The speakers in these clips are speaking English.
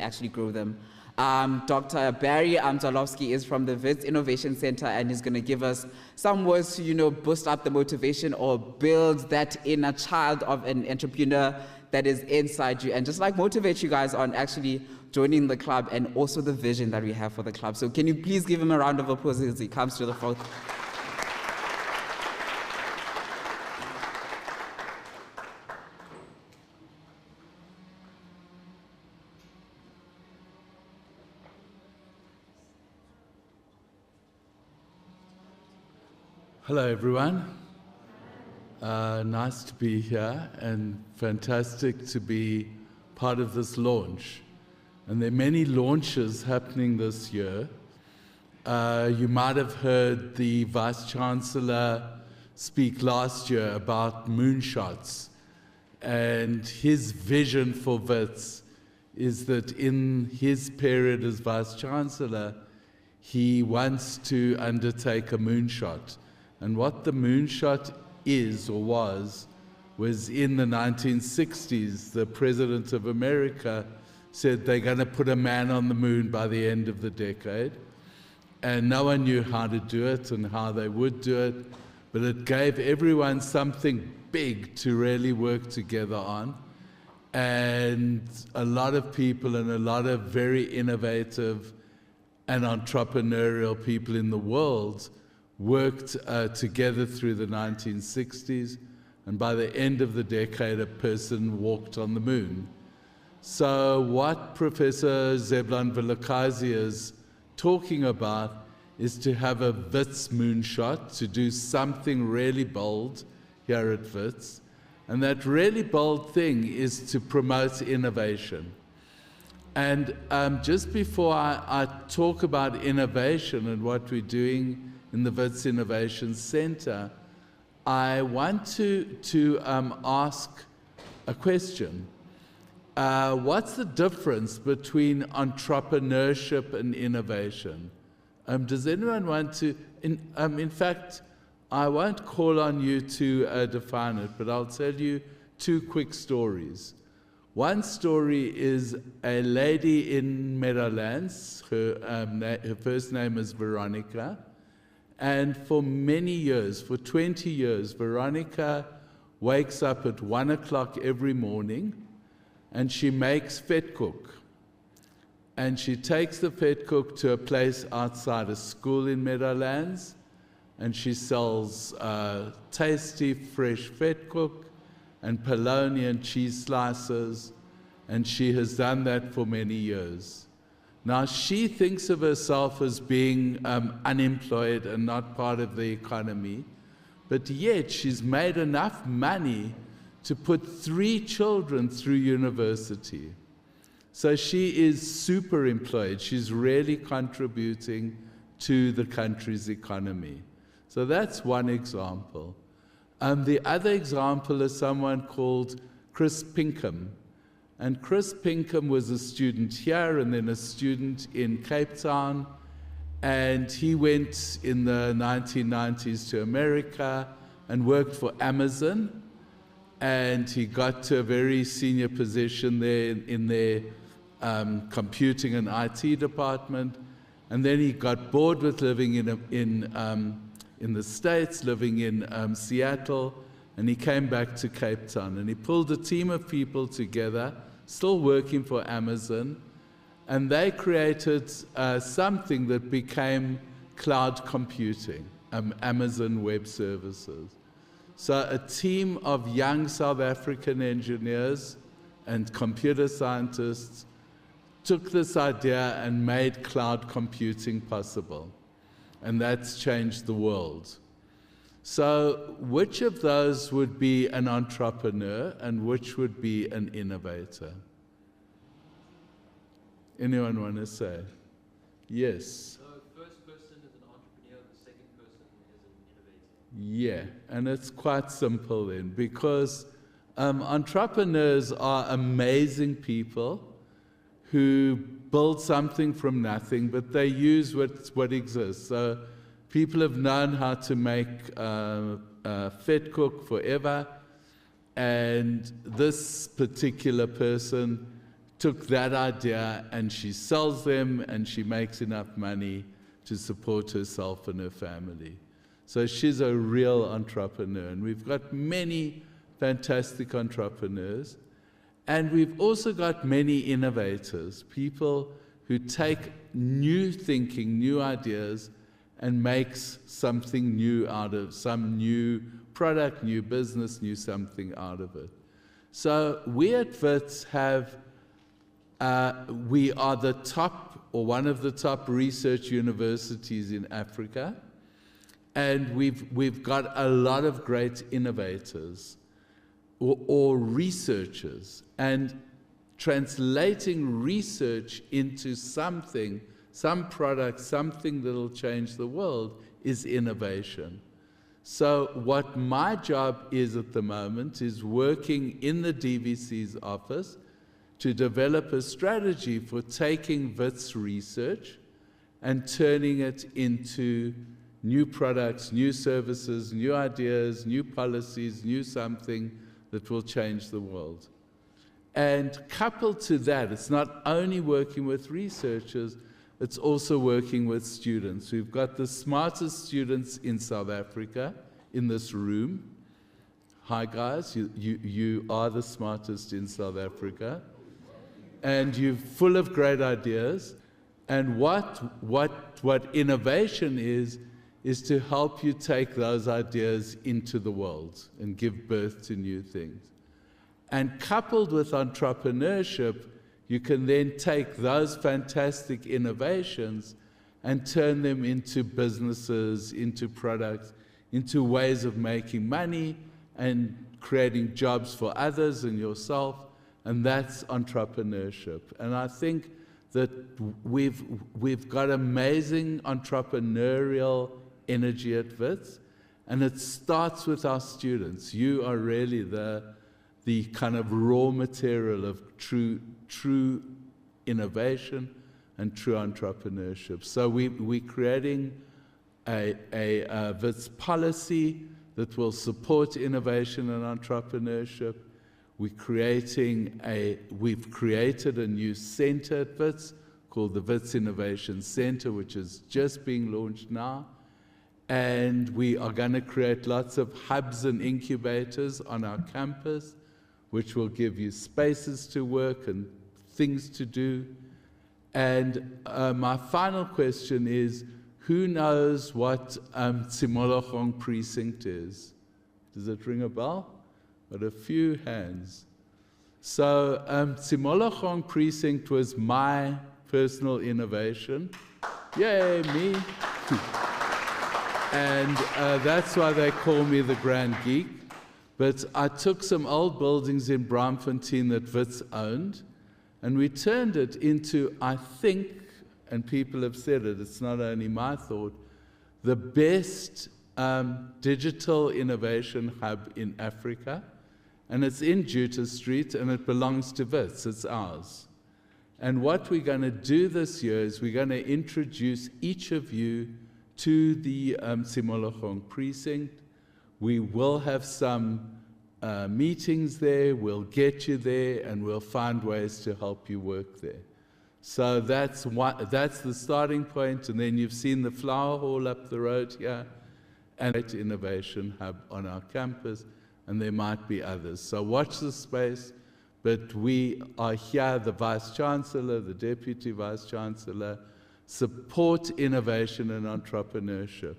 actually grow them. Dr. Barry Amzalowski is from the Wits Innovation Center, and he's going to give us some words to, boost up the motivation or build that inner child of an entrepreneur that is inside you, and just like motivate you guys on actually joining the club and also the vision that we have for the club. So can you please give him a round of applause as he comes to the front? Hello, everyone. Nice to be here and fantastic to be part of this launch. And there are many launches happening this year. You might have heard the Vice Chancellor speak last year about moonshots. And his vision for Wits is that in his period as Vice Chancellor, he wants to undertake a moonshot. And what the moonshot is or was in the 1960s, the President of America said they're going to put a man on the moon by the end of the decade. And no one knew how to do it and how they would do it, but it gave everyone something big to really work together on. And a lot of people and a lot of very innovative and entrepreneurial people in the world worked together through the 1960s, and by the end of the decade, a person walked on the moon. So what Professor Zeblan Vilakazi is talking about is to have a Wits moonshot, to do something really bold here at Wits, and that really bold thing is to promote innovation. And just before I talk about innovation and what we're doing in the Wits Innovation Center, I want to ask a question. What's the difference between entrepreneurship and innovation? Does anyone want to, in fact, I won't call on you to define it, but I'll tell you two quick stories. One story is a lady in Meadowlands, her first name is Veronica, and for many years, for 20 years, Veronica wakes up at 1 o'clock every morning and she makes vetkoek. And she takes the vetkoek to a place outside a school in Meadowlands, and she sells tasty, fresh vetkoek and polony and cheese slices, and she has done that for many years. Now, she thinks of herself as being unemployed and not part of the economy, but yet she's made enough money to put 3 children through university. So she is super employed. She's really contributing to the country's economy. So that's one example. The other example is someone called Chris Pinkham. And Chris Pinkham was a student here and then a student in Cape Town. And he went in the 1990s to America and worked for Amazon. And he got to a very senior position there in their computing and IT department. And then he got bored with living in the States, living in Seattle, and he came back to Cape Town. And he pulled a team of people together, still working for Amazon, and they created something that became cloud computing, Amazon Web Services. So a team of young South African engineers and computer scientists took this idea and made cloud computing possible. And that's changed the world. So which of those would be an entrepreneur and which would be an innovator? Anyone want to say? Yes. So the first person is an entrepreneur, the second person is an innovator. Yeah, and it's quite simple then, because entrepreneurs are amazing people who build something from nothing, but they use what exists. So people have known how to make vetkoek forever, and this particular person took that idea and she sells them and she makes enough money to support herself and her family. So she's a real entrepreneur. And we've got many fantastic entrepreneurs. And we've also got many innovators, people who take new thinking, new ideas, and makes something new out of some new product, new business, new something out of it. So we at Wits have, we are the top, or one of the top research universities in Africa. And we've got a lot of great innovators or researchers. And translating research into something, some product, something that will change the world is innovation. So what my job is at the moment is working in the DVC's office to develop a strategy for taking Wits research and turning it into new products, new services, new ideas, new policies, new something that will change the world. And coupled to that, it's not only working with researchers, it's also working with students. We've got the smartest students in South Africa in this room. Hi guys, you are the smartest in South Africa. And you're full of great ideas. And what innovation is to help you take those ideas into the world and give birth to new things. And coupled with entrepreneurship, you can then take those fantastic innovations and turn them into businesses, into products, into ways of making money and creating jobs for others and yourself, and that's entrepreneurship. And I think that we've got amazing entrepreneurial energy at Wits, and it starts with our students. You are really the kind of raw material of true innovation and true entrepreneurship. So we're creating a Wits policy that will support innovation and entrepreneurship. We've created a new center at Wits called the Wits Innovation Center, which is just being launched now. And we are going to create lots of hubs and incubators on our campus, which will give you spaces to work and things to do. And my final question is, who knows what Tsimologong precinct is? Does it ring a bell? Got a few hands. So Tsimologong precinct was my personal innovation. Yay, me. And that's why they call me the Grand Geek. But I took some old buildings in Braamfontein that Wits owned, and we turned it into, I think, and people have said it, it's not only my thought, the best digital innovation hub in Africa. And it's in Jutta Street, and it belongs to Wits, it's ours. And what we're going to do this year is we're going to introduce each of you to the Tsimologong precinct. We will have some meetings there, we'll get you there, and we'll find ways to help you work there. So that's the starting point, and then you've seen the flower hall up the road here, and an innovation hub on our campus, and there might be others. So watch the space, but we are here, the Vice-Chancellor, the Deputy Vice-Chancellor, support innovation and entrepreneurship,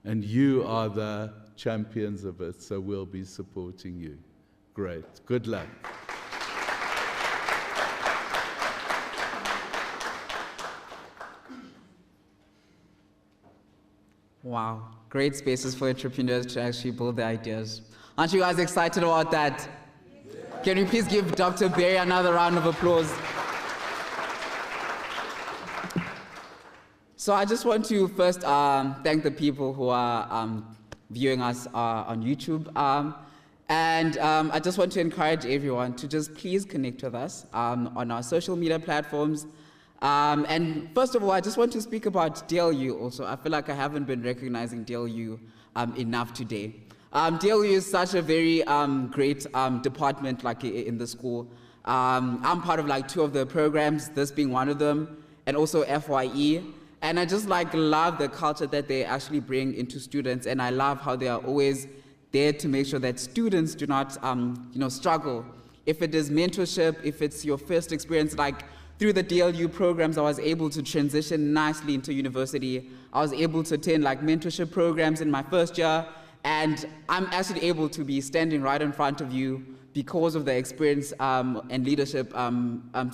and you are the champions of it, so we'll be supporting you. Great. Good luck. Wow. Great spaces for entrepreneurs to actually build their ideas. Aren't you guys excited about that? Yeah. Can you please give Dr. Barry another round of applause? So I just want to first thank the people who are viewing us on YouTube. And I just want to encourage everyone to just please connect with us on our social media platforms. And first of all, I just want to speak about DLU also. I feel like I haven't been recognizing DLU enough today. DLU is such a very great department like in the school. I'm part of like 2 of the programs, this being one of them, and also FYE. And I just like love the culture that they actually bring into students, and I love how they are always there to make sure that students do not, struggle. If it is mentorship, if it's your first experience, like through the DLU programs, I was able to transition nicely into university. I was able to attend like mentorship programs in my first year, and I'm actually able to be standing right in front of you because of the experience and leadership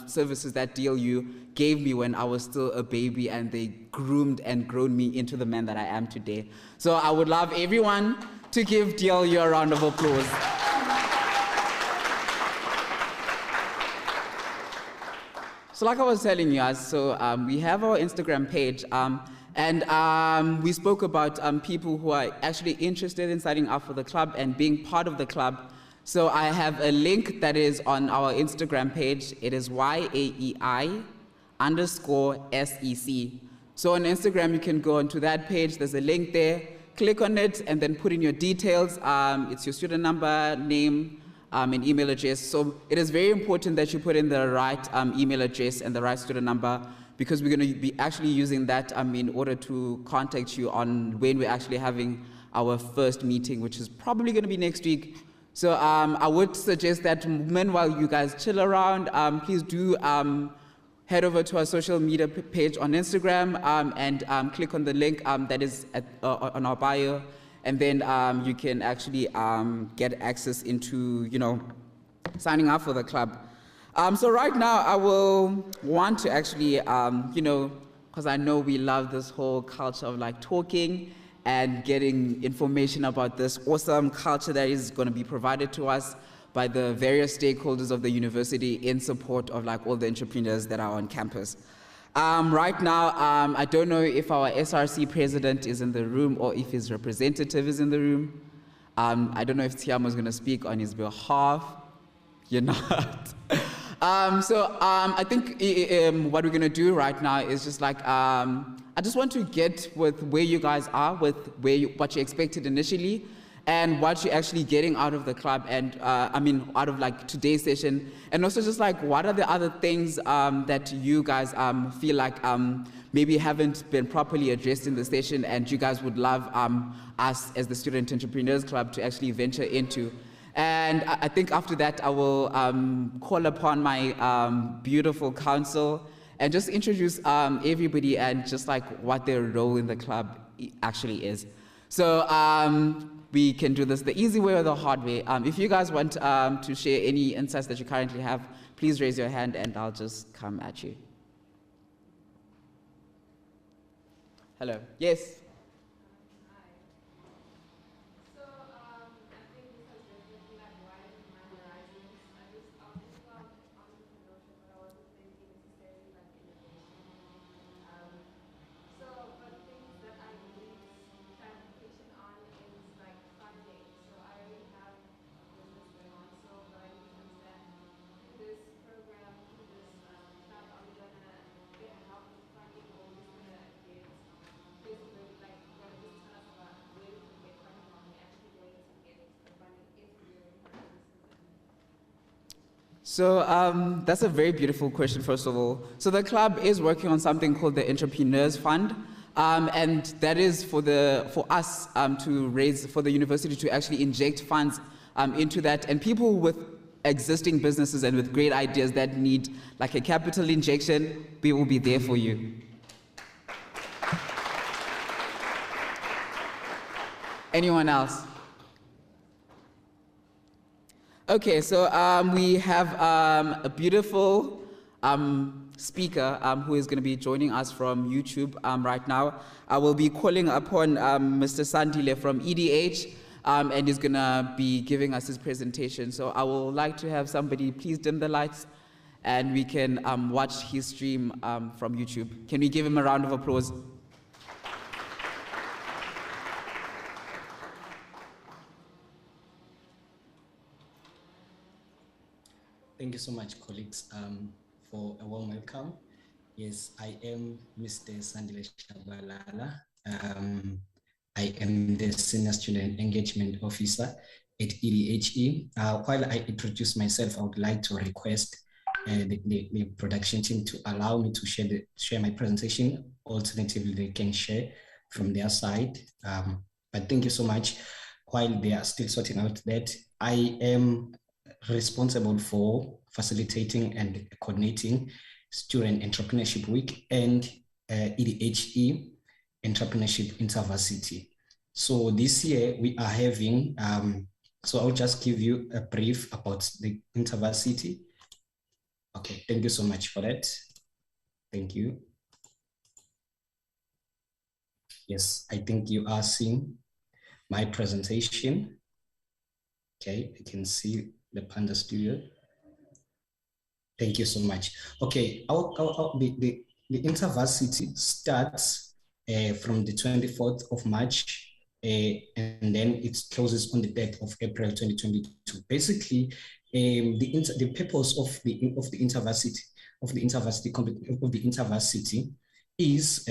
services that DLU gave me when I was still a baby, and they groomed and grown me into the man that I am today. So I would love everyone to give DLU a round of applause. So like I was telling you guys, so we have our Instagram page, and we spoke about people who are actually interested in signing up for the club and being part of the club. So I have a link that is on our Instagram page. It is YAEI_SEC. So on Instagram, you can go onto that page. There's a link there. Click on it and then put in your details. It's your student number, name, and email address. So it is very important that you put in the right email address and the right student number, because we're going to be actually using that in order to contact you on when we're actually having our first meeting, which is probably going to be next week. So I would suggest that meanwhile you guys chill around, please do head over to our social media page on Instagram and click on the link that is on our bio, and then you can actually get access into, signing up for the club. So right now I will want to actually, because I know we love this whole culture of like talking and getting information about this awesome culture that is going to be provided to us by the various stakeholders of the university in support of like all the entrepreneurs that are on campus. Right now, I don't know if our SRC president is in the room or if his representative is in the room. I don't know if Tiamo is going to speak on his behalf. You're not. I think what we're going to do right now is just like, I just want to get with where you guys are, with what you expected initially, and what you're actually getting out of the club, and out of like today's session, and also just like what are the other things that you guys feel like maybe haven't been properly addressed in the session, and you guys would love us as the Student Entrepreneurs Club to actually venture into. And I think after that, I will call upon my beautiful council and just introduce everybody and just like what their role in the club actually is. So we can do this the easy way or the hard way. If you guys want to share any insights that you currently have, please raise your hand and I'll just come at you. Hello. Yes. So that's a very beautiful question, first of all. So the club is working on something called the Entrepreneurs Fund, and that is for us to raise, for the university to actually inject funds into that, and people with existing businesses and with great ideas that need like a capital injection, we will be there for you. Anyone else? Okay, so we have a beautiful speaker who is going to be joining us from YouTube right now. I will be calling upon Mr. Sandile from EDH, and he's going to be giving us his presentation. So I would like to have somebody please dim the lights, and we can watch his stream from YouTube. Can we give him a round of applause? Thank you so much, colleagues, for a warm welcome. Yes, I am Mr. Sandile Shabalala. I am the Senior Student Engagement Officer at EDHE. While I introduce myself, I would like to request the production team to allow me to share my presentation. Alternatively, they can share from their side. But thank you so much. While they are still sorting out that, I am responsible for facilitating and coordinating Student Entrepreneurship Week and EDHE Entrepreneurship Intervarsity. So this year we are having, so I'll just give you a brief about the Intervarsity. Okay, thank you so much for that. Thank you. Yes, I think you are seeing my presentation. Okay, I can see the Panda Studio. Thank you so much. Okay, the Intervarsity starts from the 24th of March, and then it closes on the 3rd of April 2022. Basically, the purpose of the Intervarsity is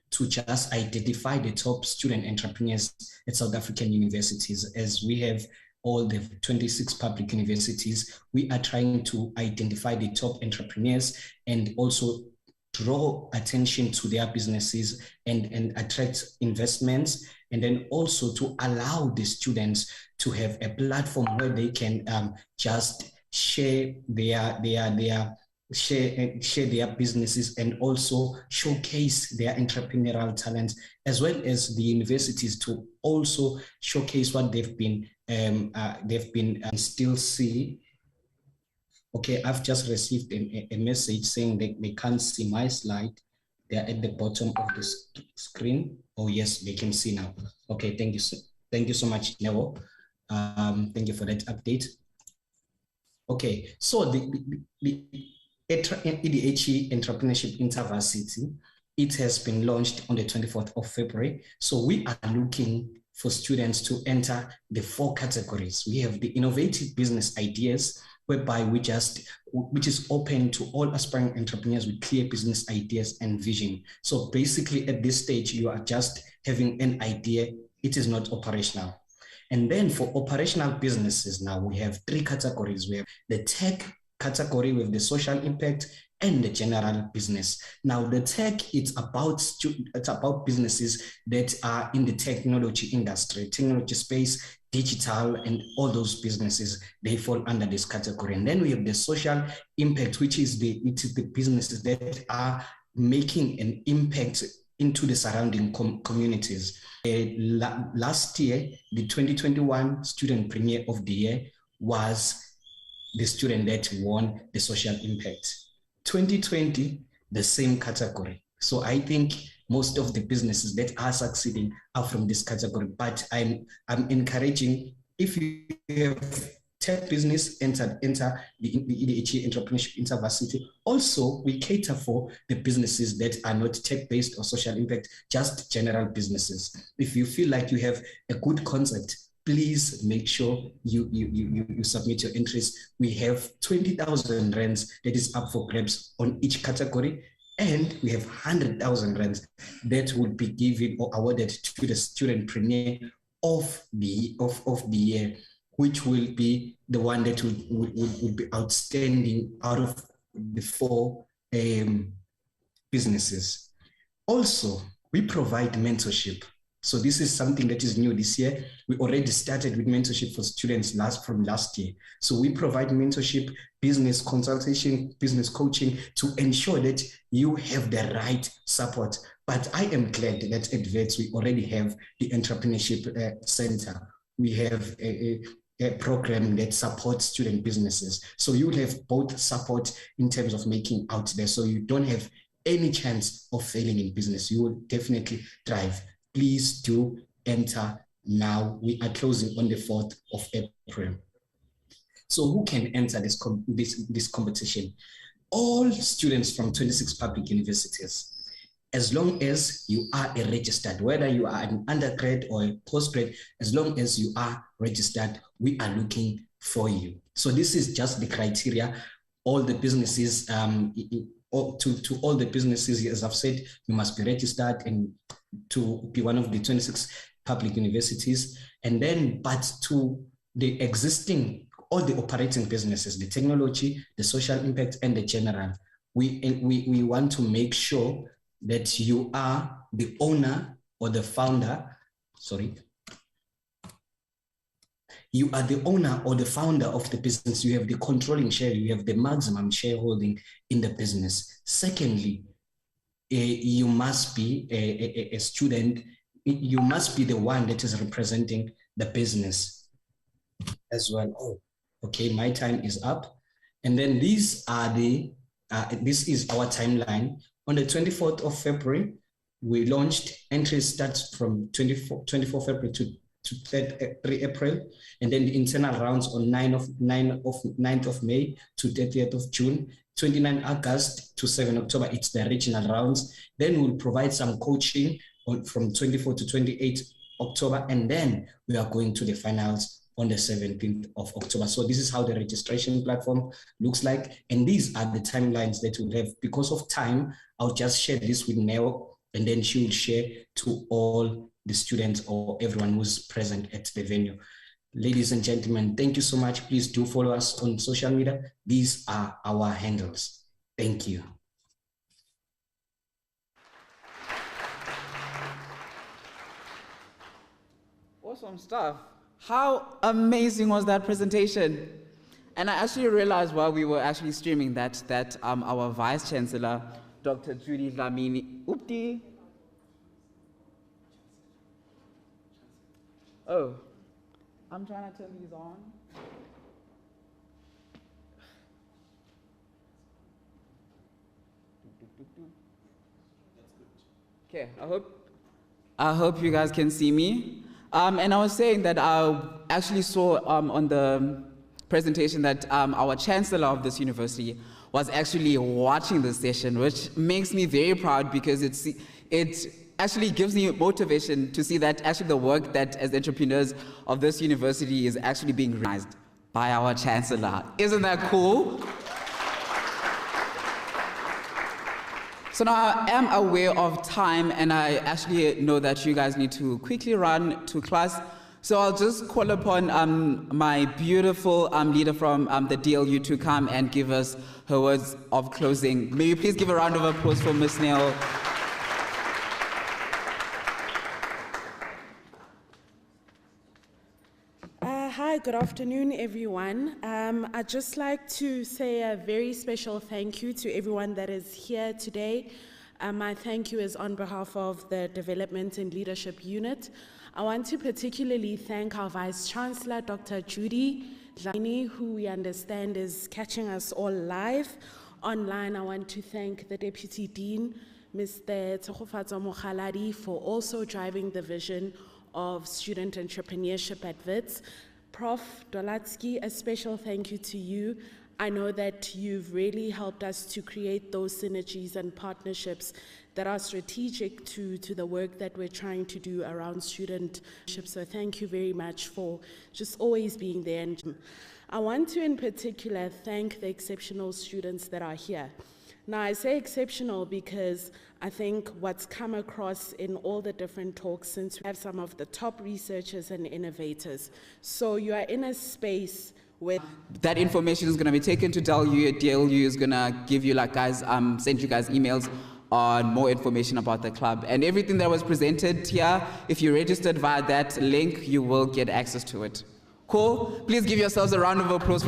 to just identify the top student entrepreneurs at South African universities. As we have all the 26 public universities, we are trying to identify the top entrepreneurs and also draw attention to their businesses and attract investments, and then also to allow the students to have a platform where they can just share their businesses and also showcase their entrepreneurial talents, as well as the universities to also showcase what they've been still see. Okay, I've just received a message saying that they can't see my slide. They're at the bottom of the screen. Oh yes, they can see now. Okay, thank you so much, Nero. Thank you for that update. Okay, so the EDHE Entrepreneurship Intervarsity, it has been launched on the 24th of February. So we are looking for students to enter the 4 categories. We have the innovative business ideas, whereby which is open to all aspiring entrepreneurs with clear business ideas and vision. So basically at this stage, you are just having an idea, it is not operational. And then for operational businesses, now we have 3 categories. We have the tech category with the social impact and the general business. Now the tech, it's about businesses that are in the technology industry, technology space, digital, and all those businesses, they fall under this category. And then we have the social impact, which is the businesses that are making an impact into the surrounding communities. Last year, the 2021 Student Premier of the Year was the student that won the social impact. 2020, the same category. So I think most of the businesses that are succeeding are from this category, but I'm encouraging, if you have tech business, enter the EDHE Entrepreneurship Intervarsity. Also, we cater for the businesses that are not tech-based or social impact, just general businesses. If you feel like you have a good concept, please make sure you submit your entries. We have 20,000 rands that is up for grabs on each category, and we have 100,000 rands that will be given or awarded to the student premier of the year, which will be the one that will be outstanding out of the 4 businesses. Also, we provide mentorship. So this is something that is new this year. We already started with mentorship for students from last year. So we provide mentorship, business consultation, business coaching to ensure that you have the right support. But I am glad that at Wits we already have the Entrepreneurship Center. We have a program that supports student businesses. So you will have both support in terms of making out there. So you don't have any chance of failing in business. You will definitely thrive. Please do enter now. We are closing on the 4th of April. So who can enter this competition? All students from 26 public universities. As long as you are a registered, whether you are an undergrad or a postgrad, as long as you are registered, we are looking for you. So this is just the criteria. All the businesses, to all the businesses, as I've said, you must be registered and to be one of the 26 public universities. And then, but to the existing, all the operating businesses, the technology, the social impact, and the general. We want to make sure that you are the owner or the founder, you are the owner or the founder of the business. You have the controlling share, you have the maximum shareholding in the business. Secondly, you must be a student. You must be the one that is representing the business as well. Oh, okay, my time is up. And then these are this is our timeline. On the 24th of February, we launched. Entry starts from 24 February to 3 April, and then the internal rounds on 9th of May to 30th of June, 29 August to 7 October, it's the regional rounds. Then we'll provide some coaching from 24 to 28 October, and then we are going to the finals on the 17th of October. So this is how the registration platform looks like, and these are the timelines that we'll have. Because of time, I'll just share this with Neo, and then she will share to all the students or everyone who's present at the venue. Ladies and gentlemen, thank you so much. Please do follow us on social media. These are our handles. Thank you. Awesome stuff. How amazing was that presentation? And I actually realized while we were actually streaming that our Vice Chancellor, Dr. Judy Dlamini, oh, I'm trying to turn these on. Okay, I hope you guys can see me. And I was saying that I actually saw on the presentation that our Chancellor of this university was actually watching this session, which makes me very proud, because it actually gives me motivation to see that actually the work that as entrepreneurs of this university is actually being recognized by our Chancellor. Isn't that cool? So now I am aware of time, and I actually know that you guys need to quickly run to class. So I'll just call upon my beautiful leader from the DLU to come and give us her words of closing. May you please give a round of applause for Ms. Neil. Hi, good afternoon, everyone. I'd just like to say a very special thank you to everyone that is here today. My thank you is on behalf of the Development and Leadership Unit. I want to particularly thank our Vice Chancellor, Dr. Judy Dlamini, who we understand is catching us all live online. I want to thank the Deputy Dean, Mr. Tsogofatso Mokhaladi, for also driving the vision of student entrepreneurship at Wits. Prof. Dolatsky, a special thank you to you. I know that you've really helped us to create those synergies and partnerships that are strategic to the work that we're trying to do around studentship. So thank you very much for just always being there. And I want to in particular thank the exceptional students that are here. Now, I say exceptional because I think what's come across in all the different talks, since we have some of the top researchers and innovators. So you are in a space where that information is going to be taken to DLU. DLU is going to give you, like, guys, send you guys emails on more information about the club. And everything that was presented here, if you registered via that link, you will get access to it. Cool? Please give yourselves a round of applause for